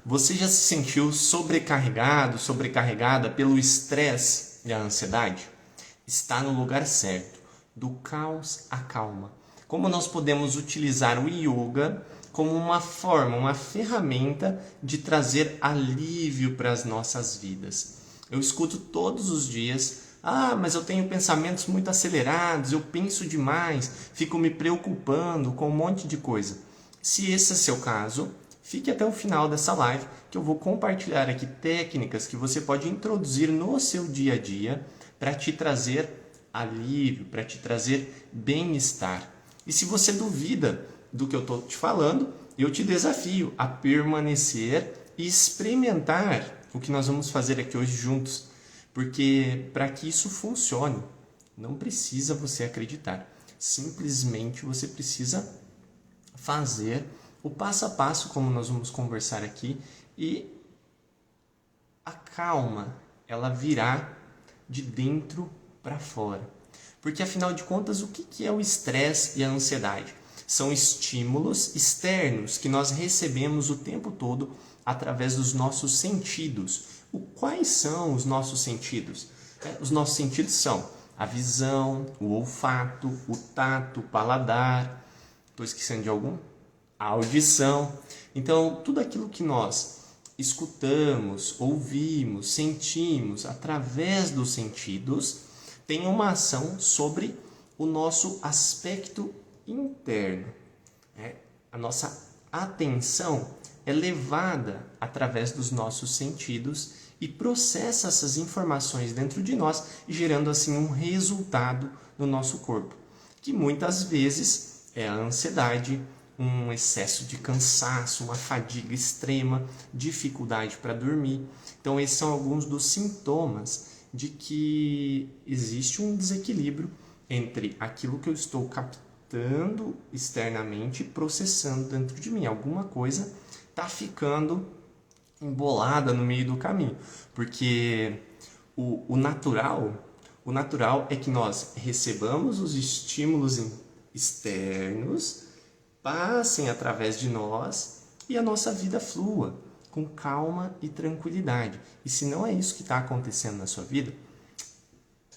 Você já se sentiu sobrecarregado, sobrecarregada pelo estresse e a ansiedade? Está no lugar certo. Do caos à calma. Como nós podemos utilizar o yoga como uma forma, uma ferramenta de trazer alívio para as nossas vidas. Eu escuto todos os dias: mas eu tenho pensamentos muito acelerados, eu penso demais, fico me preocupando com um monte de coisa. Se esse é seu caso, fique até o final dessa live que eu vou compartilhar aqui técnicas que você pode introduzir no seu dia a dia para te trazer alívio, para te trazer bem-estar. E se você duvida do que eu estou te falando, eu te desafio a permanecer e experimentar o que nós vamos fazer aqui hoje juntos. Porque para que isso funcione, não precisa você acreditar. Simplesmente você precisa fazer o passo a passo, como nós vamos conversar aqui, e a calma, ela virá de dentro para fora. Porque afinal de contas, o que é o estresse e a ansiedade? São estímulos externos que nós recebemos o tempo todo através dos nossos sentidos. Quais são os nossos sentidos? Os nossos sentidos são a visão, o olfato, o tato, o paladar. Estou esquecendo de algum? A audição. Então, tudo aquilo que nós escutamos, ouvimos, sentimos através dos sentidos tem uma ação sobre o nosso aspecto interno. A nossa atenção é levada através dos nossos sentidos e processa essas informações dentro de nós, gerando assim um resultado no nosso corpo, que muitas vezes é a ansiedade, um excesso de cansaço, uma fadiga extrema, dificuldade para dormir. Então esses são alguns dos sintomas de que existe um desequilíbrio entre aquilo que eu estou captando externamente e processando dentro de mim. Alguma coisa está ficando embolada no meio do caminho, porque o natural é que nós recebamos os estímulos externos, passem através de nós e a nossa vida flua com calma e tranquilidade. E se não é isso que está acontecendo na sua vida,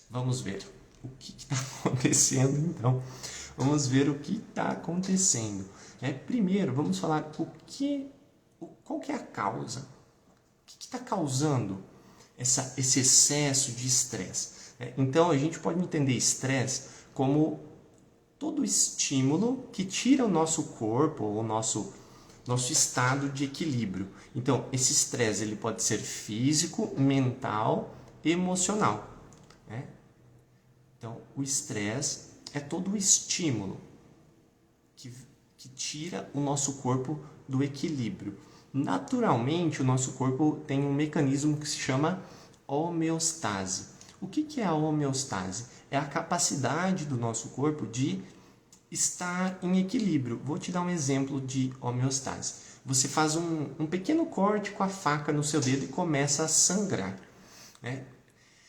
vamos ver o que está acontecendo então. Vamos ver o que está acontecendo. Primeiro, vamos falar qual que é a causa. O que está causando esse excesso de estresse? Então, a gente pode entender estresse como todo estímulo que tira o nosso corpo, o nosso estado de equilíbrio. Então, esse estresse ele pode ser físico, mental, emocional. Então, o estresse é todo o estímulo que tira o nosso corpo do equilíbrio. Naturalmente, o nosso corpo tem um mecanismo que se chama homeostase. O que é a homeostase? É a capacidade do nosso corpo de estar em equilíbrio. Vou te dar um exemplo de homeostase. Você faz um pequeno corte com a faca no seu dedo e começa a sangrar.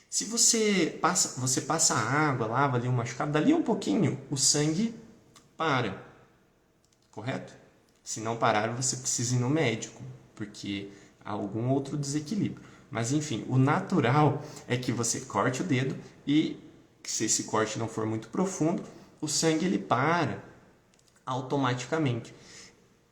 Se você passa a água, lava ali um machucado, dali um pouquinho o sangue para. Correto? Se não parar, você precisa ir no médico, porque há algum outro desequilíbrio. Mas enfim, o natural é que você corte o dedo e, se esse corte não for muito profundo, o sangue ele para automaticamente.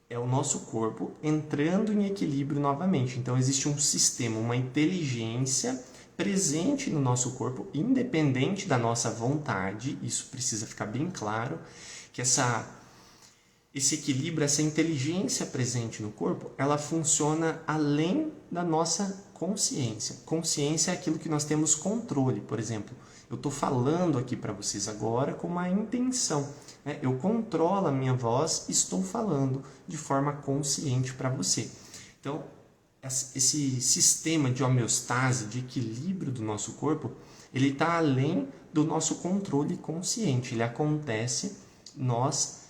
É o nosso corpo entrando em equilíbrio novamente. Então existe um sistema, uma inteligência presente no nosso corpo, independente da nossa vontade. Isso precisa ficar bem claro, que esse equilíbrio, essa inteligência presente no corpo, ela funciona além da nossa consciência. Consciência é aquilo que nós temos controle. Por exemplo, eu estou falando aqui para vocês agora com uma intenção. Eu controlo a minha voz e estou falando de forma consciente para você. Então, esse sistema de homeostase, de equilíbrio do nosso corpo, ele está além do nosso controle consciente. Ele acontece nós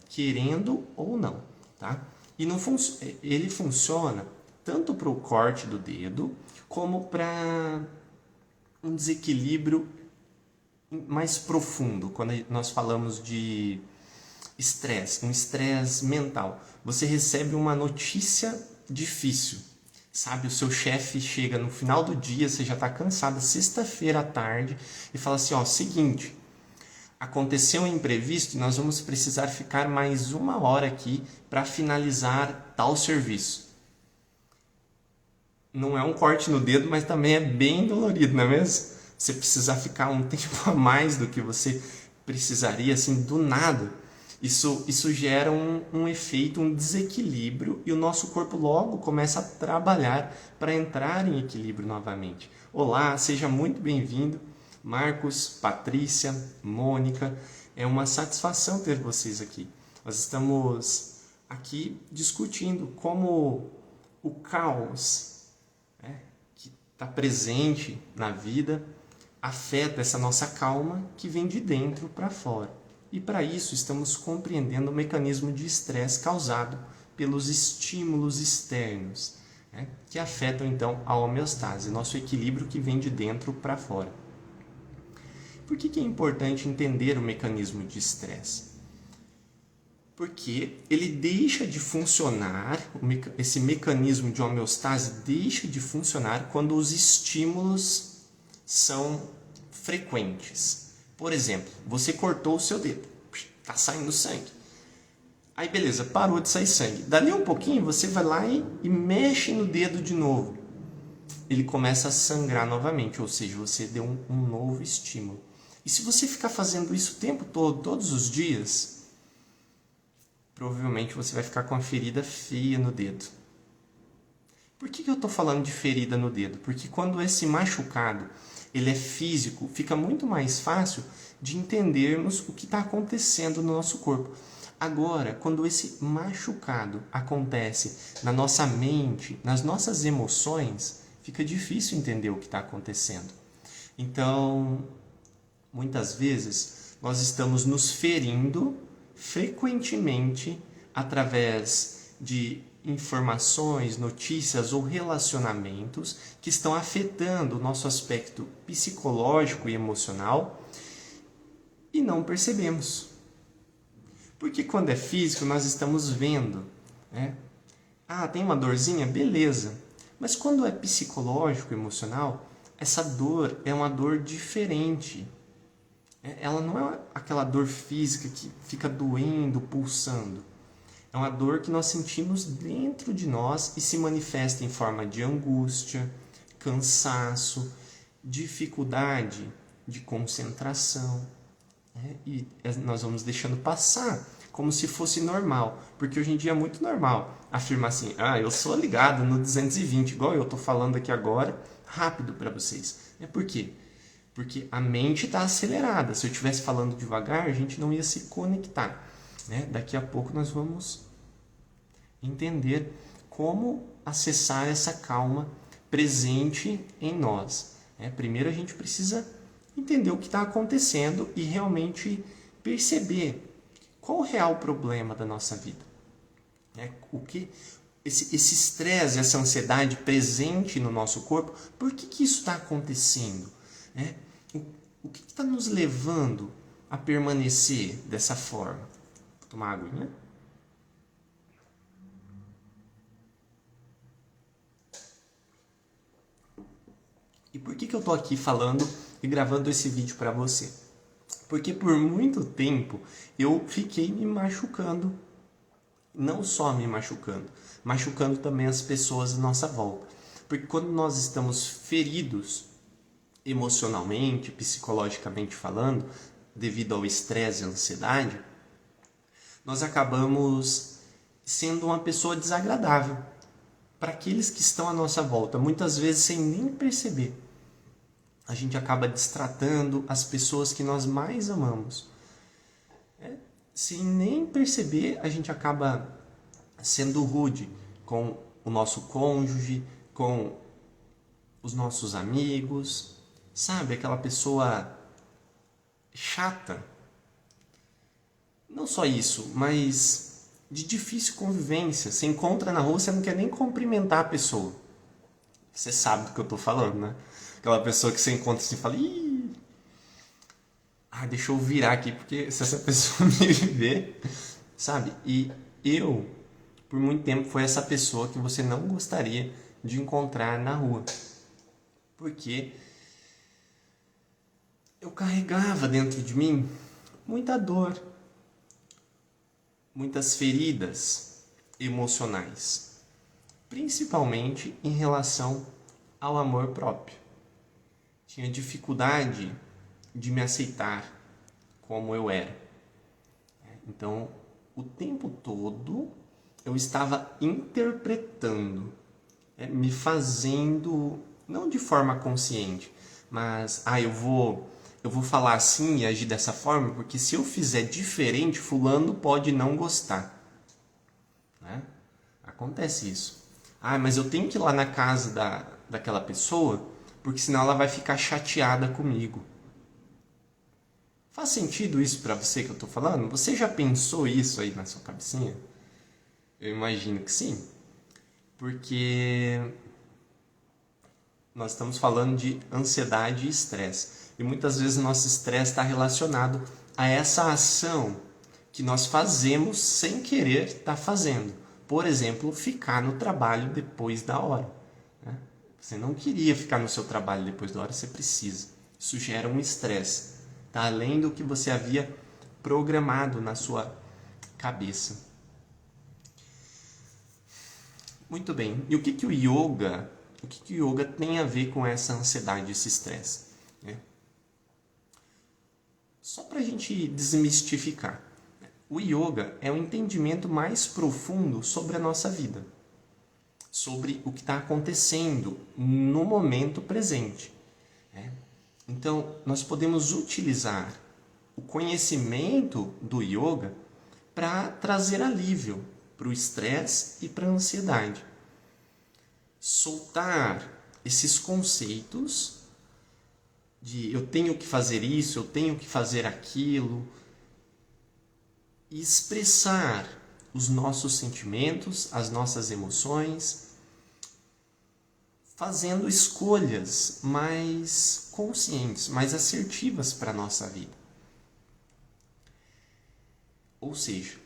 querendo ou não, tá? E ele funciona tanto para o corte do dedo como para um desequilíbrio mais profundo, quando nós falamos de estresse, um estresse mental. Você recebe uma notícia difícil. Sabe, o seu chefe chega no final do dia, você já está cansado, sexta-feira à tarde, e fala assim, ó, seguinte, aconteceu um imprevisto e nós vamos precisar ficar mais 1 hora aqui para finalizar tal serviço. Não é um corte no dedo, mas também é bem dolorido, não é mesmo? Você precisar ficar um tempo a mais do que você precisaria, assim, do nada. Isso gera um efeito, um desequilíbrio, e o nosso corpo logo começa a trabalhar para entrar em equilíbrio novamente. Olá, seja muito bem-vindo, Marcos, Patrícia, Mônica. É uma satisfação ter vocês aqui. Nós estamos aqui discutindo como o caos, né, que está presente na vida afeta essa nossa calma que vem de dentro para fora. E para isso estamos compreendendo o mecanismo de estresse causado pelos estímulos externos, né, que afetam então a homeostase, nosso equilíbrio que vem de dentro para fora. Por que é importante entender o mecanismo de estresse? Porque ele deixa de funcionar, esse mecanismo de homeostase deixa de funcionar quando os estímulos são frequentes. Por exemplo, você cortou o seu dedo, está saindo sangue. Aí beleza, parou de sair sangue. Dali um pouquinho você vai lá e mexe no dedo de novo. Ele começa a sangrar novamente, ou seja, você deu um novo estímulo. E se você ficar fazendo isso o tempo todo, todos os dias, provavelmente você vai ficar com uma ferida feia no dedo. Por que eu estou falando de ferida no dedo? Porque quando esse machucado ele é físico, fica muito mais fácil de entendermos o que está acontecendo no nosso corpo. Agora, quando esse machucado acontece na nossa mente, nas nossas emoções, fica difícil entender o que está acontecendo. Então, muitas vezes, nós estamos nos ferindo frequentemente através de informações, notícias ou relacionamentos que estão afetando o nosso aspecto psicológico e emocional e não percebemos. Porque quando é físico, nós estamos vendo, né? Ah, tem uma dorzinha? Beleza. Mas quando é psicológico, emocional, essa dor é uma dor diferente. Ela não é aquela dor física que fica doendo, pulsando. É uma dor que nós sentimos dentro de nós e se manifesta em forma de angústia, cansaço, dificuldade de concentração. E nós vamos deixando passar como se fosse normal. Porque hoje em dia é muito normal afirmar assim, eu sou ligado no 220, igual eu estou falando aqui agora, rápido para vocês. Por quê? Porque a mente está acelerada. Se eu estivesse falando devagar, a gente não ia se conectar. Daqui a pouco nós vamos entender como acessar essa calma presente em nós. Primeiro a gente precisa entender o que está acontecendo e realmente perceber qual o real problema da nossa vida. O que esse estresse, essa ansiedade presente no nosso corpo, por que isso está acontecendo? O que está nos levando a permanecer dessa forma? Vou tomar água, né? E por que eu estou aqui falando e gravando esse vídeo para você? Porque por muito tempo eu fiquei me machucando. Não só me machucando, machucando também as pessoas à nossa volta. Porque quando nós estamos feridos emocionalmente, psicologicamente falando, devido ao estresse e à ansiedade, nós acabamos sendo uma pessoa desagradável para aqueles que estão à nossa volta, muitas vezes sem nem perceber. A gente acaba destratando as pessoas que nós mais amamos. Sem nem perceber, a gente acaba sendo rude com o nosso cônjuge, com os nossos amigos, sabe? Aquela pessoa chata. Não só isso, mas de difícil convivência. Você encontra na rua, você não quer nem cumprimentar a pessoa. Você sabe do que eu estou falando, né? Aquela pessoa que você encontra assim e fala, deixa eu virar aqui, porque se essa pessoa me ver, sabe? E eu por muito tempo foi essa pessoa que você não gostaria de encontrar na rua. Porque eu carregava dentro de mim muita dor, muitas feridas emocionais, principalmente em relação ao amor próprio. Tinha dificuldade de me aceitar como eu era. Então, o tempo todo eu estava interpretando, me fazendo, não de forma consciente, mas eu vou falar assim e agir dessa forma, porque se eu fizer diferente, fulano pode não gostar. Né? Acontece isso. Mas eu tenho que ir lá na casa daquela pessoa, porque senão ela vai ficar chateada comigo. Faz sentido isso para você que eu estou falando? Você já pensou isso aí na sua cabecinha? Eu imagino que sim. Porque nós estamos falando de ansiedade e estresse. E muitas vezes o nosso estresse está relacionado a essa ação que nós fazemos sem querer estar fazendo. Por exemplo, ficar no trabalho depois da hora. Você não queria ficar no seu trabalho depois da hora, você precisa. Isso gera um estresse. Está além do que você havia programado na sua cabeça. Muito bem. E o que o yoga tem a ver com essa ansiedade, esse estresse? Só para a gente desmistificar. O yoga é um entendimento mais profundo sobre a nossa vida. Sobre o que está acontecendo no momento presente. Então, nós podemos utilizar o conhecimento do yoga para trazer alívio para o estresse e para a ansiedade. Soltar esses conceitos de eu tenho que fazer isso, eu tenho que fazer aquilo, e expressar os nossos sentimentos, as nossas emoções, fazendo escolhas mais conscientes, mais assertivas para a nossa vida. Ou seja,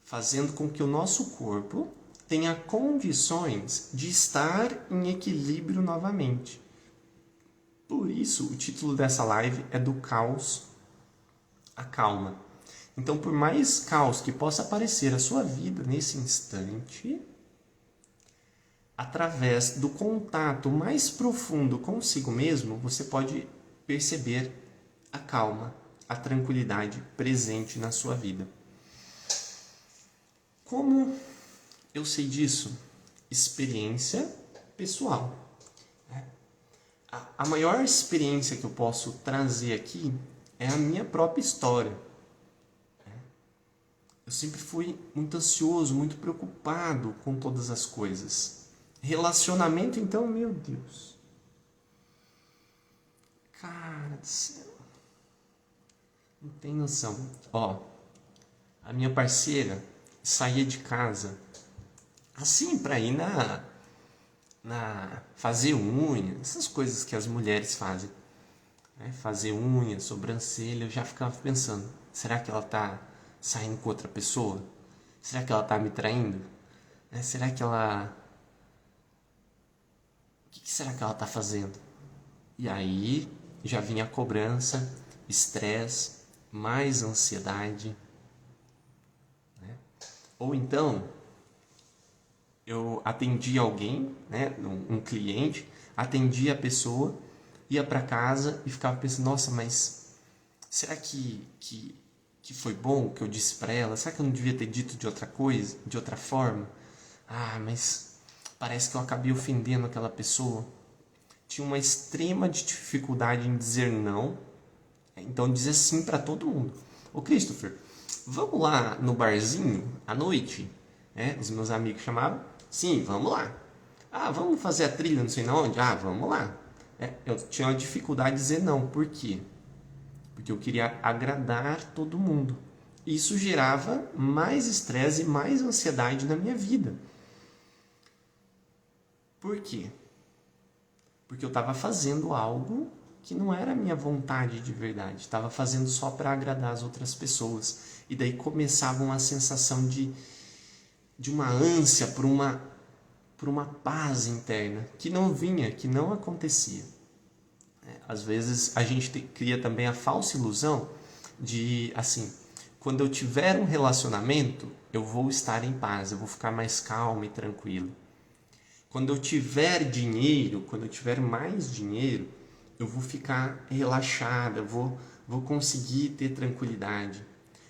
fazendo com que o nosso corpo tenha condições de estar em equilíbrio novamente. Por isso, o título dessa live é do caos à calma. Então, por mais caos que possa aparecer a sua vida nesse instante, através do contato mais profundo consigo mesmo, você pode perceber a calma, a tranquilidade presente na sua vida. Como eu sei disso? Experiência pessoal. A maior experiência que eu posso trazer aqui é a minha própria história. Eu sempre fui muito ansioso, muito preocupado com todas as coisas. Relacionamento, então, meu Deus. Cara do céu. Não tem noção. A minha parceira saía de casa assim para ir na fazer unha, essas coisas que as mulheres fazem. Fazer unha, sobrancelha, eu já ficava pensando, será que ela tá saindo com outra pessoa? Será que ela tá me traindo? Será que ela... O que será que ela tá fazendo? E aí já vinha a cobrança, estresse, mais ansiedade. Ou então, eu atendia alguém, um cliente, atendia a pessoa, ia para casa e ficava pensando, nossa, mas será que foi bom o que eu disse para ela? Será que eu não devia ter dito de outra coisa, de outra forma? Mas parece que eu acabei ofendendo aquela pessoa. Tinha uma extrema dificuldade em dizer não, então dizia sim para todo mundo. Ô Christopher, vamos lá no barzinho à noite? Os meus amigos chamavam. Sim, vamos lá. Vamos fazer a trilha não sei onde? Vamos lá. Eu tinha uma dificuldade de dizer não. Por quê? Porque eu queria agradar todo mundo. Isso gerava mais estresse e mais ansiedade na minha vida. Por quê? Porque eu estava fazendo algo que não era a minha vontade de verdade. Estava fazendo só para agradar as outras pessoas. E daí começava uma sensação de de uma ânsia por uma paz interna que não vinha, que não acontecia. Às vezes a gente cria também a falsa ilusão de, assim, quando eu tiver um relacionamento, eu vou estar em paz, eu vou ficar mais calmo e tranquilo. Quando eu tiver dinheiro, quando eu tiver mais dinheiro, eu vou ficar relaxado, vou conseguir ter tranquilidade.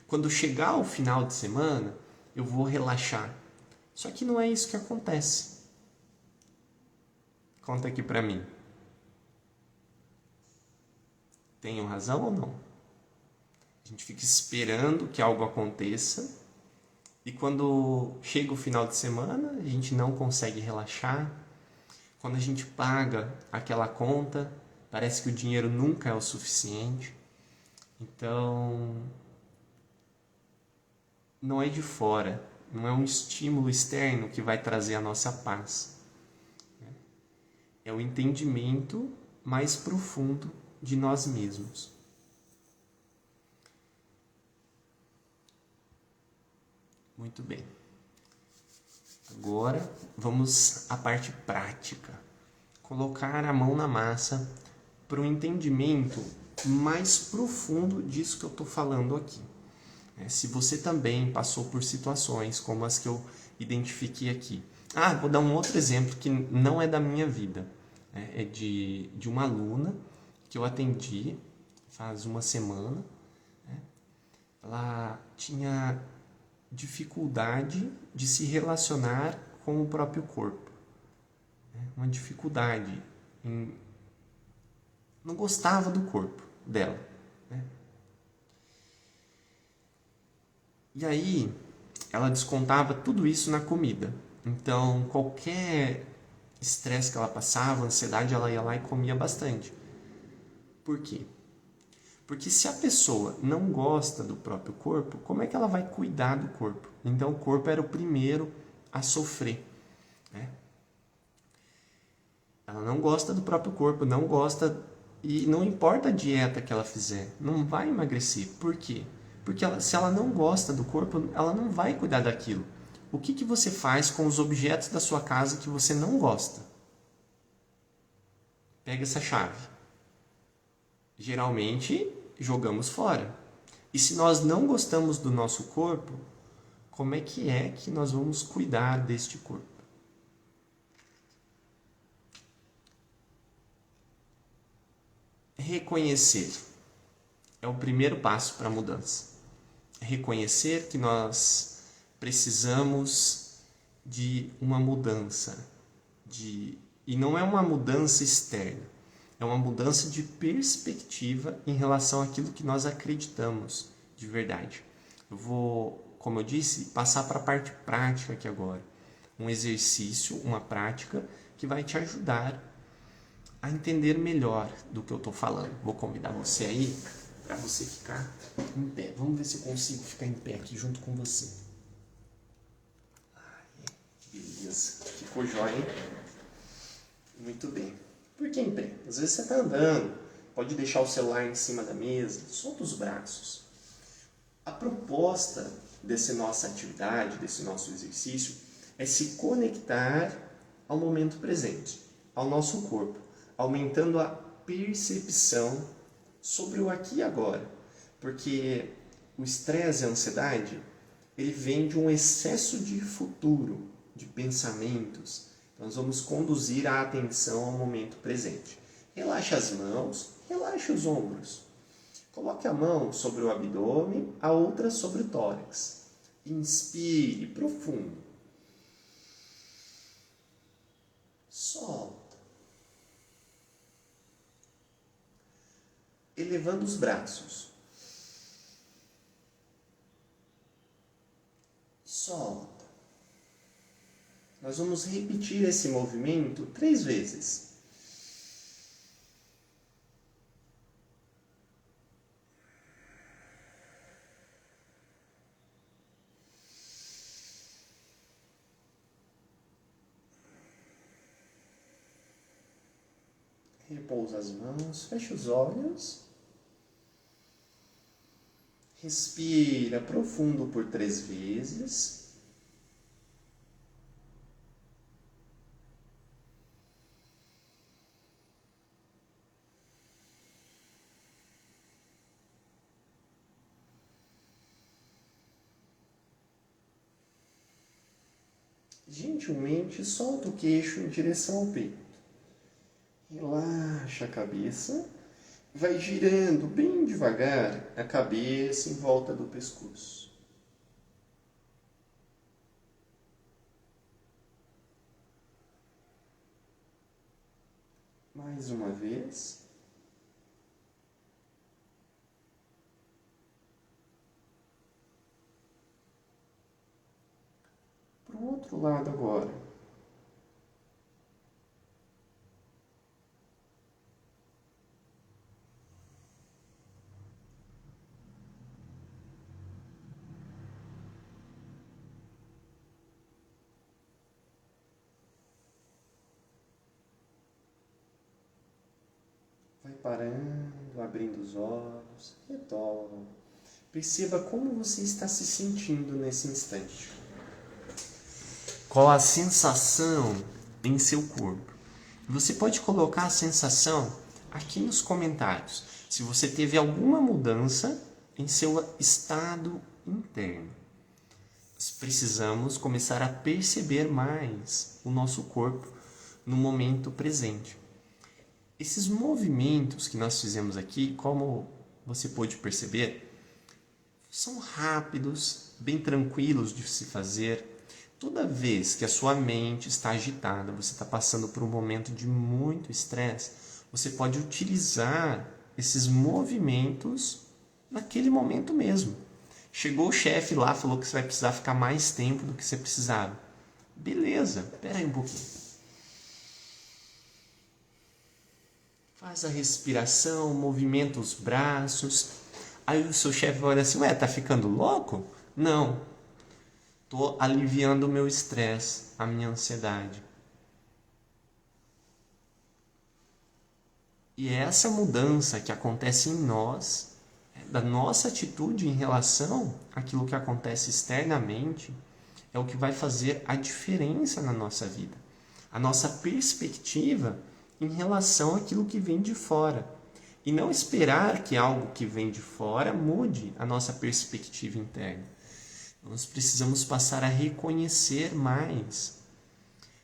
Quando chegar o final de semana, eu vou relaxar. Só que não é isso que acontece. Conta aqui pra mim. Tenho razão ou não? A gente fica esperando que algo aconteça e quando chega o final de semana, a gente não consegue relaxar. Quando a gente paga aquela conta, parece que o dinheiro nunca é o suficiente. Então, não é de fora, não é um estímulo externo que vai trazer a nossa paz. É o entendimento mais profundo de nós mesmos. Muito bem. Agora vamos à parte prática. Colocar a mão na massa para um entendimento mais profundo disso que eu estou falando aqui. Se você também passou por situações como as que eu identifiquei aqui. Vou dar um outro exemplo que não é da minha vida. É de uma aluna que eu atendi faz uma semana. Ela tinha dificuldade de se relacionar com o próprio corpo. Uma dificuldade não gostava do corpo dela. E aí, ela descontava tudo isso na comida. Então, qualquer estresse que ela passava, ansiedade, ela ia lá e comia bastante. Por quê? Porque se a pessoa não gosta do próprio corpo, como é que ela vai cuidar do corpo? Então, o corpo era o primeiro a sofrer. Ela não gosta do próprio corpo, não gosta, e não importa a dieta que ela fizer, não vai emagrecer. Por quê? Porque se ela não gosta do corpo, ela não vai cuidar daquilo. O que você faz com os objetos da sua casa que você não gosta? Pega essa chave. Geralmente, jogamos fora. E se nós não gostamos do nosso corpo, como é que nós vamos cuidar deste corpo? Reconhecer é o primeiro passo para a mudança. Reconhecer que nós precisamos de uma mudança. E não é uma mudança externa, é uma mudança de perspectiva em relação àquilo que nós acreditamos de verdade. Eu vou, como eu disse, passar para a parte prática aqui agora. Um exercício, uma prática que vai te ajudar a entender melhor do que eu estou falando. Vou convidar você aí para você ficar em pé. Vamos ver se eu consigo ficar em pé aqui junto com você. Beleza. Ficou jóia, hein? Muito bem. Por que em pé? Às vezes você está andando, pode deixar o celular em cima da mesa, solta os braços. A proposta dessa nossa atividade, desse nosso exercício, é se conectar ao momento presente, ao nosso corpo, aumentando a percepção sobre o aqui e agora. Porque o estresse e a ansiedade, ele vem de um excesso de futuro, de pensamentos. Então, nós vamos conduzir a atenção ao momento presente. Relaxa as mãos, relaxa os ombros. Coloque a mão sobre o abdômen, a outra sobre o tórax. Inspire profundo. Solta. Elevando os braços. Solta. Nós vamos repetir esse movimento 3 vezes. Repousa as mãos, fecha os olhos. Respira profundo por 3 vezes. gentilmente solta o queixo em direção ao peito. Relaxa a cabeça. Vai girando bem devagar a cabeça em volta do pescoço. Mais uma vez. Para o outro lado agora. Vai parando, abrindo os olhos, retorna. Perceba como você está se sentindo nesse instante. Qual a sensação em seu corpo? Você pode colocar a sensação aqui nos comentários, se você teve alguma mudança em seu estado interno. Nós precisamos começar a perceber mais o nosso corpo no momento presente. Esses movimentos que nós fizemos aqui, como você pôde perceber, são rápidos, bem tranquilos de se fazer. Toda vez que a sua mente está agitada, você está passando por um momento de muito estresse, você pode utilizar esses movimentos naquele momento mesmo. Chegou o chefe lá, falou que você vai precisar ficar mais tempo do que você precisava. Beleza, espera aí um pouquinho. Faz a respiração, movimenta os braços. Aí o seu chefe vai olhar assim, ué, tá ficando louco? Não, estou aliviando o meu estresse, a minha ansiedade. E é essa mudança que acontece em nós, da nossa atitude em relação àquilo que acontece externamente, é o que vai fazer a diferença na nossa vida. A nossa perspectiva em relação àquilo que vem de fora. E não esperar que algo que vem de fora mude a nossa perspectiva interna. Nós precisamos passar a reconhecer mais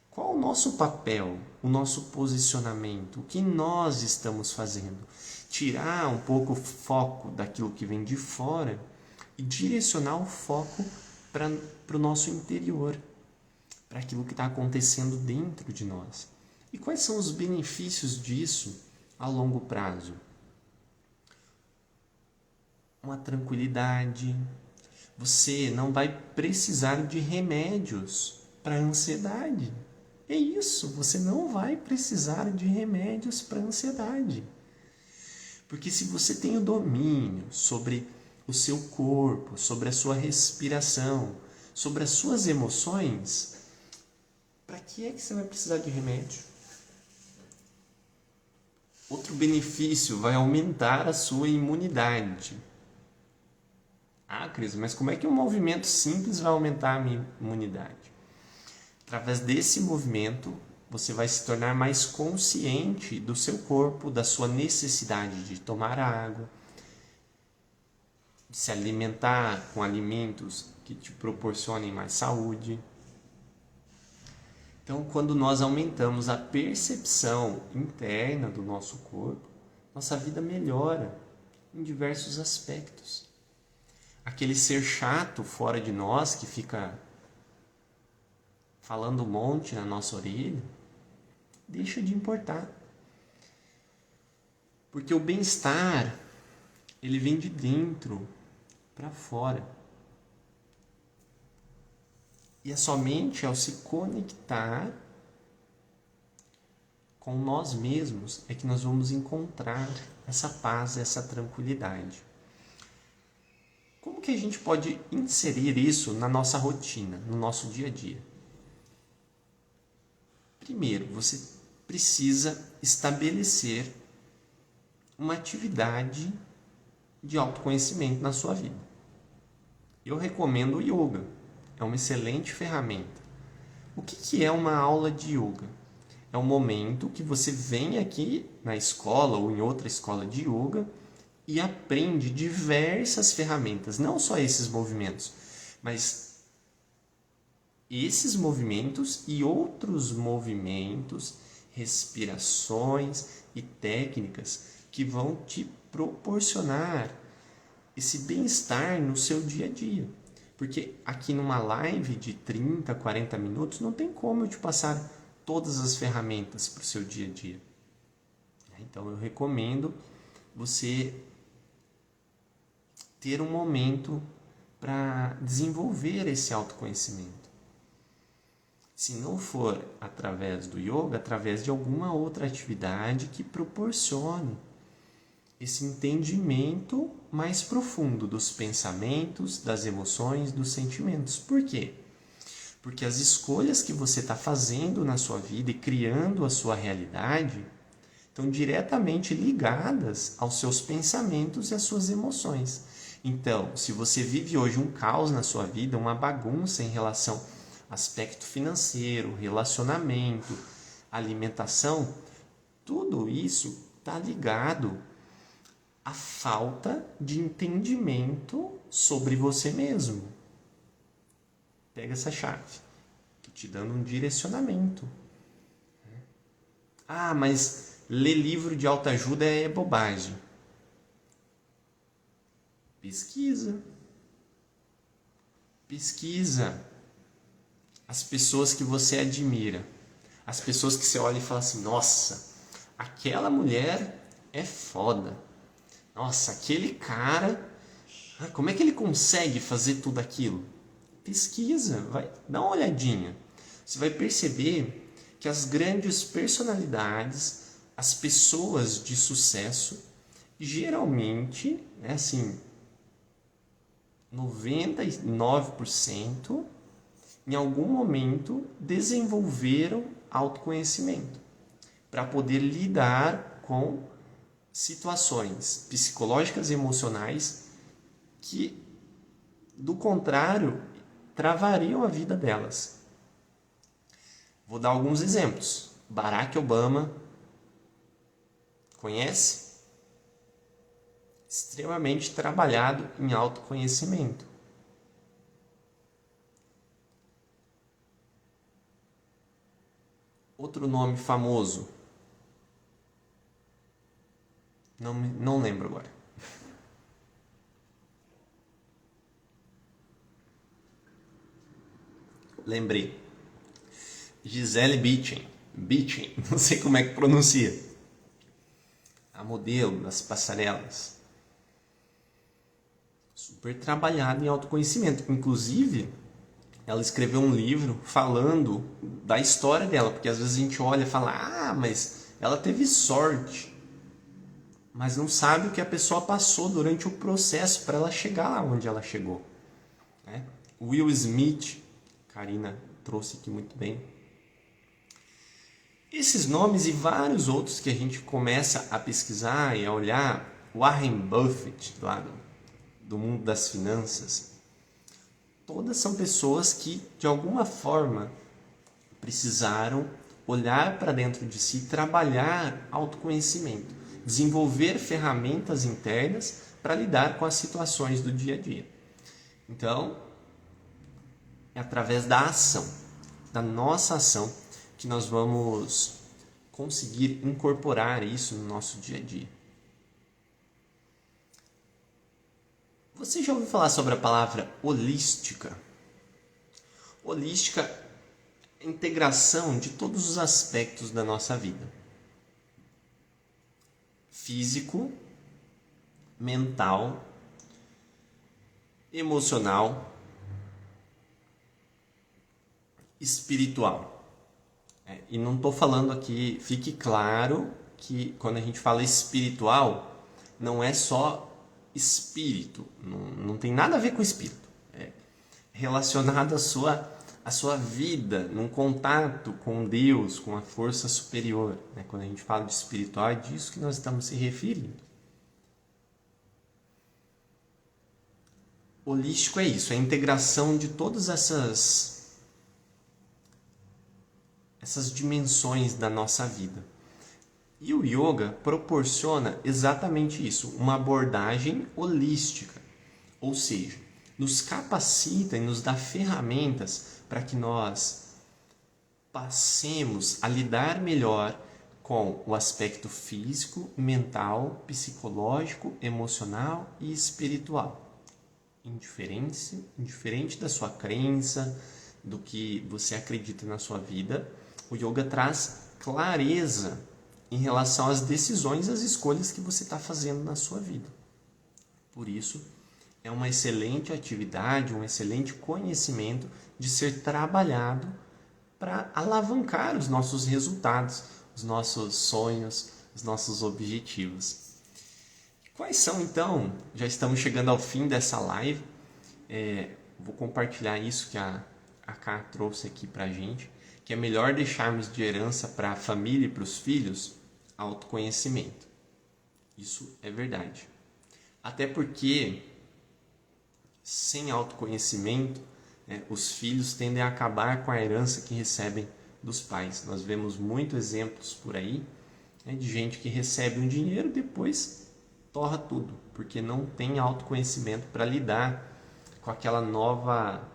qual o nosso papel, o nosso posicionamento, o que nós estamos fazendo. Tirar um pouco o foco daquilo que vem de fora e direcionar o foco para o nosso interior, para aquilo que está acontecendo dentro de nós. E quais são os benefícios disso a longo prazo? Uma tranquilidade. Você não vai precisar de remédios para a ansiedade. É isso, você não vai precisar de remédios para a ansiedade. Porque se você tem o domínio sobre o seu corpo, sobre a sua respiração, sobre as suas emoções, para que é que você vai precisar de remédio? Outro benefício, vai aumentar a sua imunidade. Ah, Cris, mas como é que um movimento simples vai aumentar a minha imunidade? Através desse movimento, você vai se tornar mais consciente do seu corpo, da sua necessidade de tomar água, de se alimentar com alimentos que te proporcionem mais saúde. Então, quando nós aumentamos a percepção interna do nosso corpo, nossa vida melhora em diversos aspectos. Aquele ser chato fora de nós que fica falando um monte na nossa orelha, deixa de importar. Porque o bem-estar, ele vem de dentro para fora. E é somente ao se conectar com nós mesmos é que nós vamos encontrar essa paz, essa tranquilidade. Como que a gente pode inserir isso na nossa rotina, no nosso dia a dia? Primeiro, você precisa estabelecer uma atividade de autoconhecimento na sua vida. Eu recomendo o yoga. É uma excelente ferramenta. O que é uma aula de yoga? É um momento que você vem aqui na escola ou em outra escola de yoga e aprende diversas ferramentas, não só esses movimentos, mas esses movimentos e outros movimentos, respirações e técnicas que vão te proporcionar esse bem-estar no seu dia a dia. Porque aqui numa live de 30, 40 minutos, não tem como eu te passar todas as ferramentas para o seu dia a dia. Então eu recomendo você ter um momento para desenvolver esse autoconhecimento. Se não for através do yoga, através de alguma outra atividade que proporcione esse entendimento mais profundo dos pensamentos, das emoções, dos sentimentos. Por quê? Porque as escolhas que você está fazendo na sua vida e criando a sua realidade estão diretamente ligadas aos seus pensamentos e às suas emoções. Então, se você vive hoje um caos na sua vida, uma bagunça em relação ao aspecto financeiro, relacionamento, alimentação, tudo isso está ligado à falta de entendimento sobre você mesmo. Pega essa chave, estou te dando um direcionamento. Ah, mas ler livro de autoajuda é bobagem. Pesquisa. As pessoas que você admira. As pessoas que você olha e fala assim, nossa, aquela mulher é foda. Nossa, aquele cara, como é que ele consegue fazer tudo aquilo? Pesquisa, vai, dá uma olhadinha. Você vai perceber que as grandes personalidades, as pessoas de sucesso, geralmente, é assim, 99% em algum momento desenvolveram autoconhecimento para poder lidar com situações psicológicas e emocionais que, do contrário, travariam a vida delas. Vou dar alguns exemplos. Barack Obama, conhece? Extremamente trabalhado em autoconhecimento. Outro nome famoso. Não lembro agora. Lembrei. Gisele Bündchen, não sei como é que pronuncia. A modelo das passarelas. Super trabalhada em autoconhecimento. Inclusive, ela escreveu um livro falando da história dela. Porque às vezes a gente olha e fala, mas ela teve sorte. Mas não sabe o que a pessoa passou durante o processo para ela chegar lá onde ela chegou. Will Smith, Karina trouxe aqui muito bem. Esses nomes e vários outros que a gente começa a pesquisar e a olhar, Warren Buffett, lá do mundo das finanças, todas são pessoas que, de alguma forma, precisaram olhar para dentro de si, trabalhar autoconhecimento, desenvolver ferramentas internas para lidar com as situações do dia a dia. Então, é através da ação, da nossa ação, que nós vamos conseguir incorporar isso no nosso dia a dia. Você já ouviu falar sobre a palavra holística? Holística é a integração de todos os aspectos da nossa vida. Físico, mental, emocional, espiritual. E não estou falando aqui, fique claro que quando a gente fala espiritual, não é só espírito, não tem nada a ver com espírito. É relacionado à sua vida, num contato com Deus, com a força superior. Quando a gente fala de espiritual, é disso que nós estamos se referindo. Holístico é isso, é a integração de todas essas dimensões da nossa vida. E o yoga proporciona exatamente isso, uma abordagem holística, ou seja, nos capacita e nos dá ferramentas para que nós passemos a lidar melhor com o aspecto físico, mental, psicológico, emocional e espiritual. Indiferente da sua crença, do que você acredita na sua vida, o yoga traz clareza em relação às decisões, às escolhas que você está fazendo na sua vida. Por isso, é uma excelente atividade, um excelente conhecimento de ser trabalhado para alavancar os nossos resultados, os nossos sonhos, os nossos objetivos. Quais são, então? Já estamos chegando ao fim dessa live. Vou compartilhar isso que a Ká trouxe aqui para a gente, que é melhor deixarmos de herança para a família e para os filhos autoconhecimento. Isso é verdade. Até porque, sem autoconhecimento, os filhos tendem a acabar com a herança que recebem dos pais. Nós vemos muitos exemplos por aí, de gente que recebe um dinheiro e depois torra tudo, porque não tem autoconhecimento para lidar com aquela nova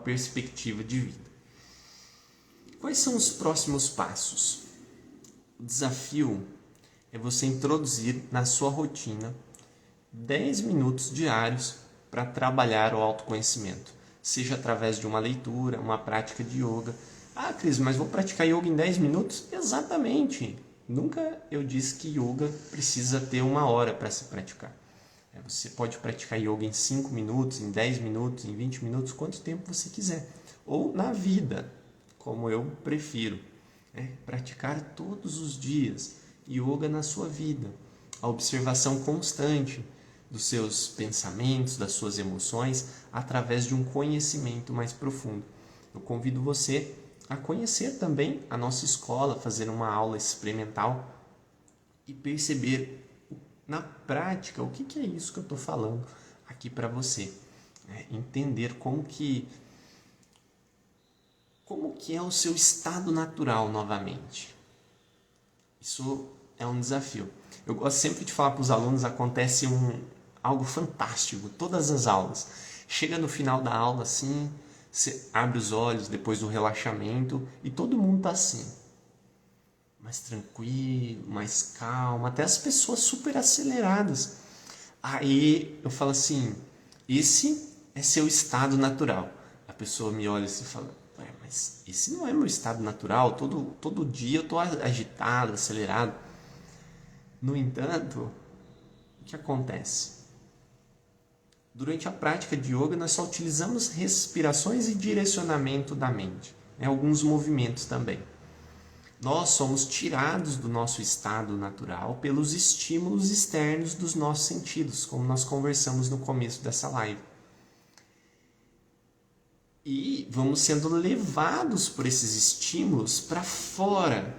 perspectiva de vida. Quais são os próximos passos? O desafio é você introduzir na sua rotina 10 minutos diários para trabalhar o autoconhecimento, seja através de uma leitura, uma prática de yoga. Ah, Cris, mas vou praticar yoga em 10 minutos? Exatamente! Nunca eu disse que yoga precisa ter 1 hora para se praticar. Você pode praticar yoga em 5 minutos, em 10 minutos, em 20 minutos, quanto tempo você quiser. Ou na vida, como eu prefiro. Praticar todos os dias yoga na sua vida. A observação constante dos seus pensamentos, das suas emoções, através de um conhecimento mais profundo. Eu convido você a conhecer também a nossa escola, fazer uma aula experimental e perceber na prática o que é isso que eu estou falando aqui para você. Entender como que é o seu estado natural novamente. Isso é um desafio. Eu gosto sempre de falar para os alunos, acontece algo fantástico, todas as aulas. Chega no final da aula assim, você abre os olhos depois do relaxamento e todo mundo está assim, mais tranquilo, mais calmo, até as pessoas super aceleradas. Aí eu falo assim, esse é seu estado natural. A pessoa me olha assim e fala, mas esse não é meu estado natural, todo dia eu estou agitado, acelerado. No entanto, o que acontece? Durante a prática de yoga, nós só utilizamos respirações e direcionamento da mente, alguns movimentos também. Nós somos tirados do nosso estado natural pelos estímulos externos dos nossos sentidos, como nós conversamos no começo dessa live. E vamos sendo levados por esses estímulos para fora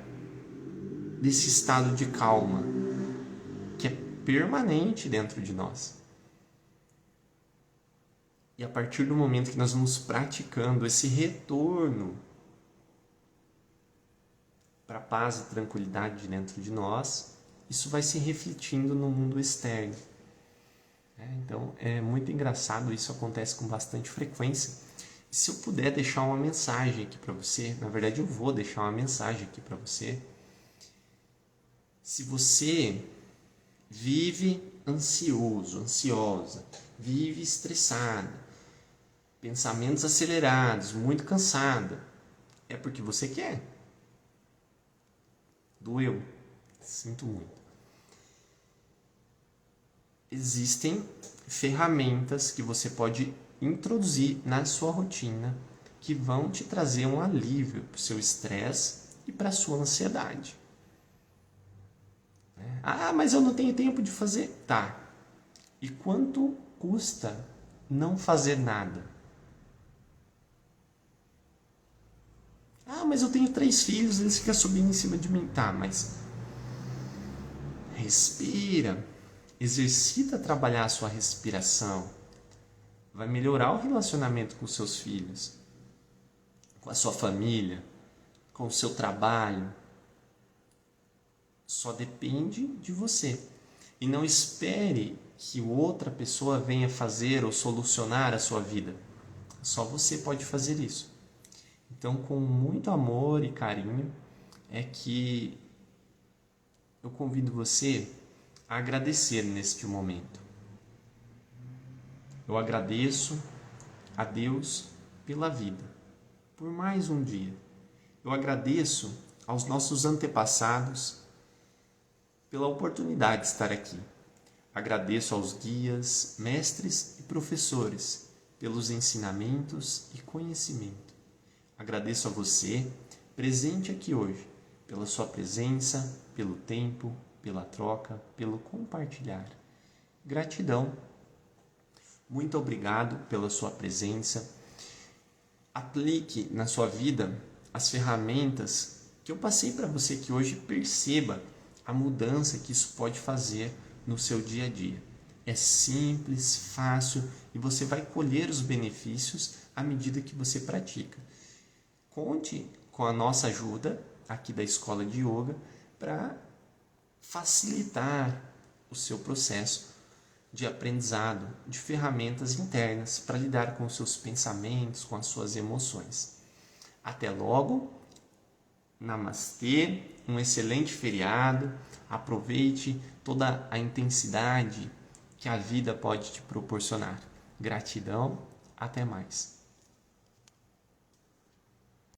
desse estado de calma, que é permanente dentro de nós. E a partir do momento que nós vamos praticando esse retorno para a paz e tranquilidade dentro de nós, isso vai se refletindo no mundo externo. Então é muito engraçado, isso acontece com bastante frequência. E se eu puder deixar uma mensagem aqui para você, na verdade eu vou deixar uma mensagem aqui para você. Se você vive ansioso, ansiosa, vive estressada, pensamentos acelerados, muito cansada, é porque você quer. Doeu. Sinto muito. Existem ferramentas que você pode introduzir na sua rotina que vão te trazer um alívio para o seu estresse e para a sua ansiedade. Ah, mas eu não tenho tempo de fazer. Tá. E quanto custa não fazer nada? Ah, mas eu tenho 3 filhos, eles ficam subindo em cima de mim. Tá, mas respira. Exercita trabalhar a sua respiração. Vai melhorar o relacionamento com os seus filhos, com a sua família, com o seu trabalho. Só depende de você. E não espere que outra pessoa venha fazer ou solucionar a sua vida. Só você pode fazer isso. Então, com muito amor e carinho, é que eu convido você a agradecer neste momento. Eu agradeço a Deus pela vida, por mais um dia. Eu agradeço aos nossos antepassados pela oportunidade de estar aqui. Agradeço aos guias, mestres e professores pelos ensinamentos e conhecimento. Agradeço a você, presente aqui hoje, pela sua presença, pelo tempo, pela troca, pelo compartilhar. Gratidão. Muito obrigado pela sua presença. Aplique na sua vida as ferramentas que eu passei para você, que hoje perceba a mudança que isso pode fazer no seu dia a dia. É simples, fácil e você vai colher os benefícios à medida que você pratica. Conte com a nossa ajuda aqui da Escola de Yoga para facilitar o seu processo de aprendizado, de ferramentas internas para lidar com os seus pensamentos, com as suas emoções. Até logo, namastê, um excelente feriado, aproveite toda a intensidade que a vida pode te proporcionar. Gratidão, até mais.